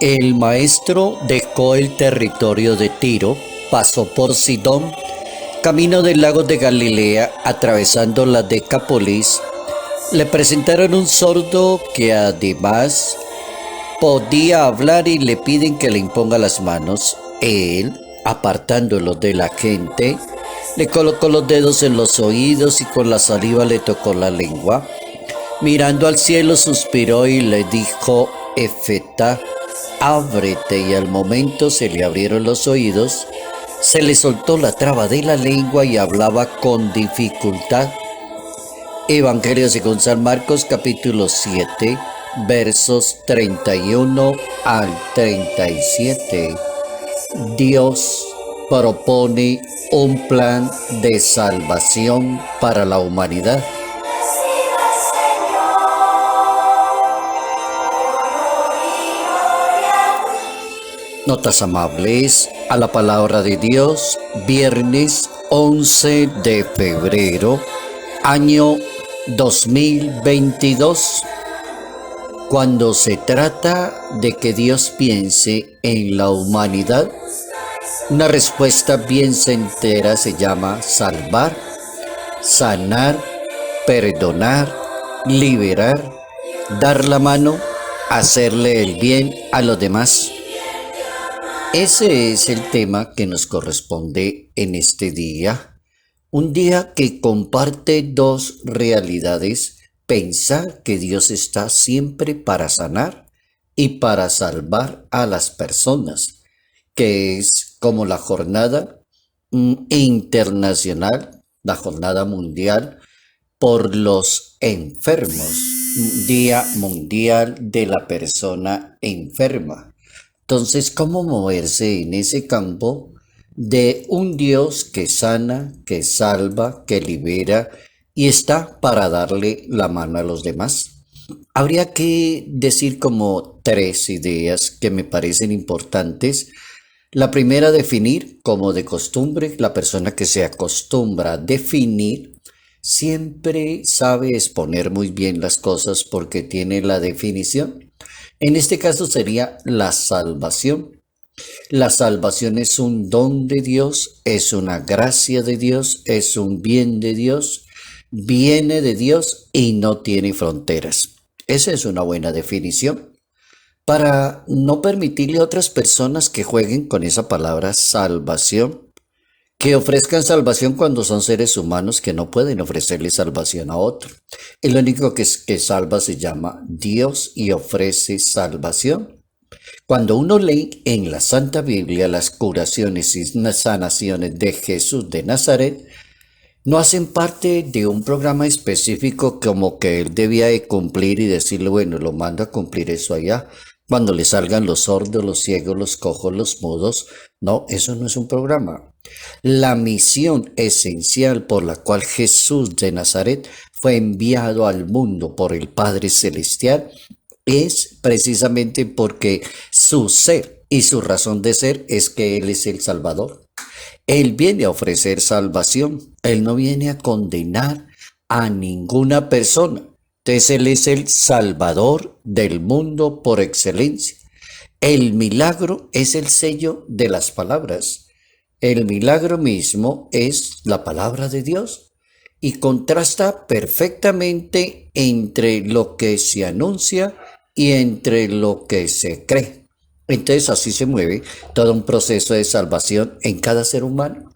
El maestro dejó el territorio de Tiro, pasó por Sidón, camino del lago de Galilea, atravesando la Decápolis. Le presentaron un sordo que además podía hablar y le piden que le imponga las manos. Él, apartándolo de la gente, le colocó los dedos en los oídos y con la saliva le tocó la lengua. Mirando al cielo suspiró y le dijo: Efetá, ábrete, y al momento se le abrieron los oídos, se le soltó la traba de la lengua y hablaba con dificultad. Evangelio según San Marcos, capítulo 7, versos 31 al 37. Dios propone un plan de salvación para la humanidad. Notas amables a la palabra de Dios, viernes 11 de febrero, año 2022. Cuando se trata de que Dios piense en la humanidad, una respuesta bien certera se llama salvar, sanar, perdonar, liberar, dar la mano, hacerle el bien a los demás. Ese es el tema que nos corresponde en este día, un día que comparte dos realidades: pensar que Dios está siempre para sanar y para salvar a las personas, que es como la jornada internacional, la jornada mundial por los enfermos, Día Mundial de la Persona Enferma. Entonces, ¿cómo moverse en ese campo de un Dios que sana, que salva, que libera y está para darle la mano a los demás? Habría que decir como tres ideas que me parecen importantes. La primera, definir, como de costumbre. La persona que se acostumbra a definir siempre sabe exponer muy bien las cosas porque tiene la definición. En este caso sería la salvación. La salvación es un don de Dios, es una gracia de Dios, es un bien de Dios, viene de Dios y no tiene fronteras. Esa es una buena definición para no permitirle a otras personas que jueguen con esa palabra salvación, que ofrezcan salvación cuando son seres humanos que no pueden ofrecerle salvación a otro. El único que salva se llama Dios y ofrece salvación. Cuando uno lee en la Santa Biblia las curaciones y sanaciones de Jesús de Nazaret, no hacen parte de un programa específico como que él debía de cumplir y decirle, bueno, lo mando a cumplir eso allá, cuando le salgan los sordos, los ciegos, los cojos, los mudos. No, eso no es un programa. La misión esencial por la cual Jesús de Nazaret fue enviado al mundo por el Padre Celestial es precisamente porque su ser y su razón de ser es que Él es el Salvador. Él viene a ofrecer salvación. Él no viene a condenar a ninguna persona. Entonces Él es el Salvador del mundo por excelencia. El milagro es el sello de las palabras. El milagro mismo es la palabra de Dios y contrasta perfectamente entre lo que se anuncia y entre lo que se cree. Entonces así se mueve todo un proceso de salvación en cada ser humano.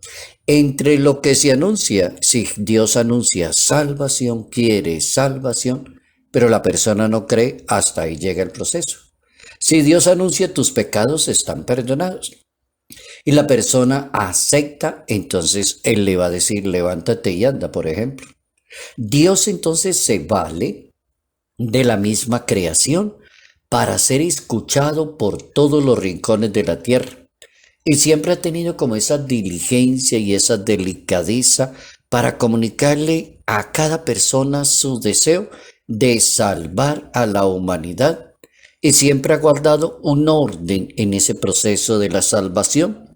Entre lo que se anuncia, si Dios anuncia salvación, quiere salvación, pero la persona no cree, hasta ahí llega el proceso. Si Dios anuncia tus pecados están perdonados y la persona acepta, entonces Él le va a decir levántate y anda, por ejemplo. Dios entonces se vale de la misma creación para ser escuchado por todos los rincones de la tierra. Y siempre ha tenido como esa diligencia y esa delicadeza para comunicarle a cada persona su deseo de salvar a la humanidad. Y siempre ha guardado un orden en ese proceso de la salvación.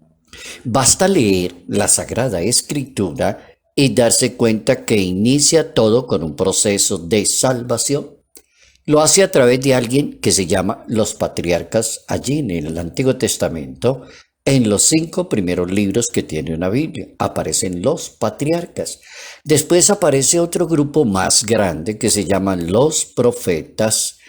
Basta leer la Sagrada Escritura y darse cuenta que inicia todo con un proceso de salvación. Lo hace a través de alguien que se llama los patriarcas allí en el Antiguo Testamento. En los 5 primeros libros que tiene una Biblia aparecen los patriarcas. Después aparece otro grupo más grande que se llaman los profetas.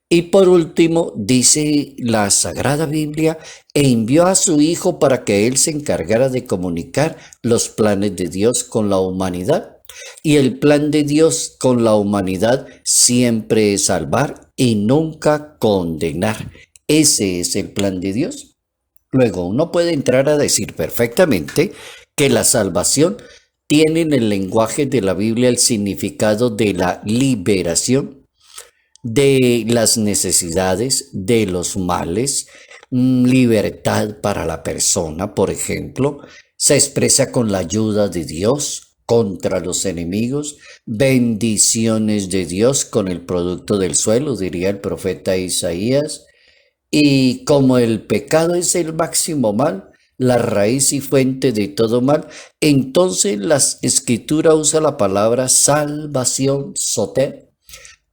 Y por último, dice la Sagrada Biblia, e envió a su Hijo para que Él se encargara de comunicar los planes de Dios con la humanidad. Y el plan de Dios con la humanidad siempre es salvar y nunca condenar. Ese es el plan de Dios. Luego uno puede entrar a decir perfectamente que la salvación tiene en el lenguaje de la Biblia el significado de la liberación de las necesidades, de los males, libertad para la persona, por ejemplo, se expresa con la ayuda de Dios contra los enemigos, bendiciones de Dios con el producto del suelo, diría el profeta Isaías, y como el pecado es el máximo mal, la raíz y fuente de todo mal, entonces la escritura usa la palabra salvación, soter,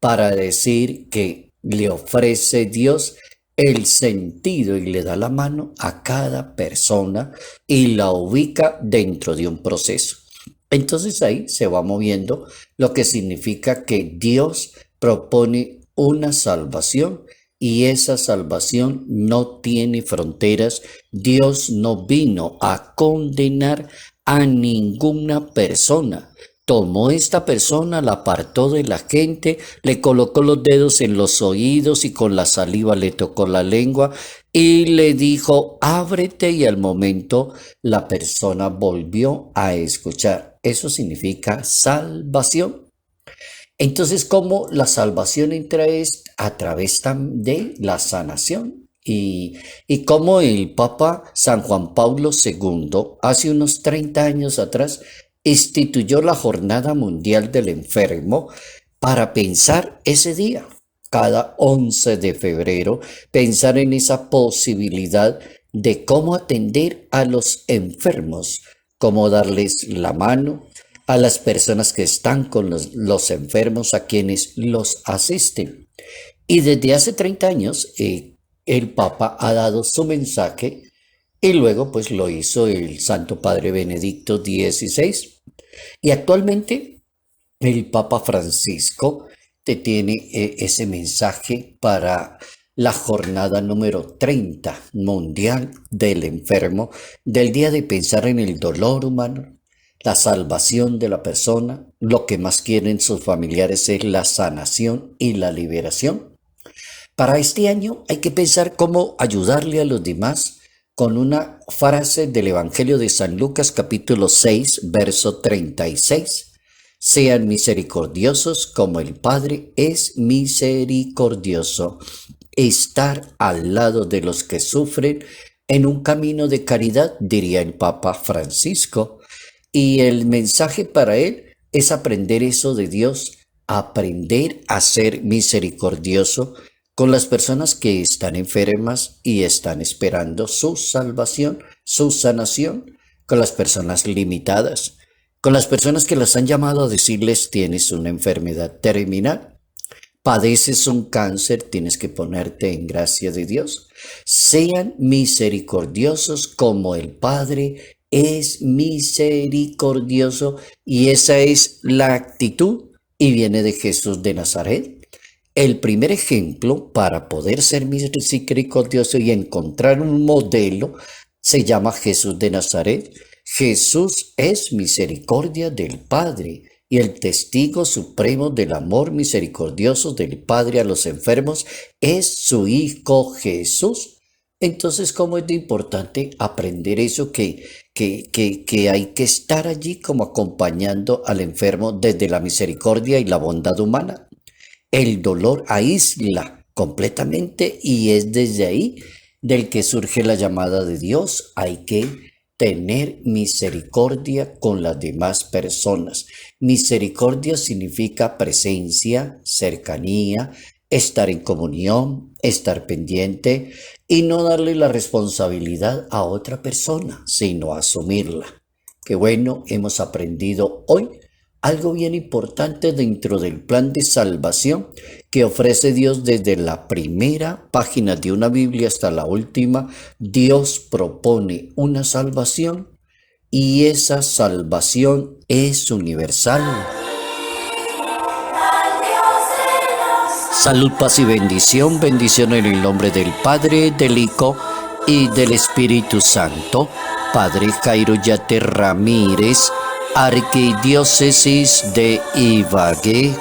para decir que le ofrece Dios el sentido y le da la mano a cada persona y la ubica dentro de un proceso. Entonces ahí se va moviendo lo que significa que Dios propone una salvación y esa salvación no tiene fronteras. Dios no vino a condenar a ninguna persona. Tomó esta persona, la apartó de la gente, le colocó los dedos en los oídos y con la saliva le tocó la lengua y le dijo, ábrete, y al momento la persona volvió a escuchar. Eso significa salvación. Entonces, ¿cómo la salvación entra es a través de la sanación? Y como el Papa San Juan Pablo II, hace unos 30 años atrás, instituyó la Jornada Mundial del Enfermo para pensar ese día, cada 11 de febrero, pensar en esa posibilidad de cómo atender a los enfermos, cómo darles la mano a las personas que están con los enfermos, a quienes los asisten. Y desde hace 30 años el Papa ha dado su mensaje y luego pues lo hizo el Santo Padre Benedicto XVI. Y actualmente el Papa Francisco te tiene ese mensaje para la jornada número 30 mundial del enfermo, del día de pensar en el dolor humano, la salvación de la persona. Lo que más quieren sus familiares es la sanación y la liberación. Para este año hay que pensar cómo ayudarle a los demás con una frase del Evangelio de San Lucas capítulo 6, verso 36. Sean misericordiosos como el Padre es misericordioso. Estar al lado de los que sufren en un camino de caridad, diría el Papa Francisco. Y el mensaje para él es aprender eso de Dios, aprender a ser misericordioso con las personas que están enfermas y están esperando su salvación, su sanación, con las personas limitadas, con las personas que las han llamado a decirles tienes una enfermedad terminal, padeces un cáncer, tienes que ponerte en gracia de Dios. Sean misericordiosos como el Padre es misericordioso, y esa es la actitud y viene de Jesús de Nazaret. El primer ejemplo para poder ser misericordioso y encontrar un modelo se llama Jesús de Nazaret. Jesús es misericordia del Padre y el testigo supremo del amor misericordioso del Padre a los enfermos es su Hijo Jesús. Entonces, ¿cómo es de importante aprender eso que hay que estar allí como acompañando al enfermo desde la misericordia y la bondad humana? El dolor aísla completamente y es desde ahí del que surge la llamada de Dios. Hay que tener misericordia con las demás personas. Misericordia significa presencia, cercanía, estar en comunión, estar pendiente y no darle la responsabilidad a otra persona, sino asumirla. Qué bueno, hemos aprendido hoy algo bien importante dentro del plan de salvación que ofrece Dios desde la primera página de una Biblia hasta la última. Dios propone una salvación y esa salvación es universal. Salud, paz y bendición. Bendición en el nombre del Padre, del Hijo y del Espíritu Santo. Padre Jairo Yate Ramírez, Arquidiócesis de Ibagué.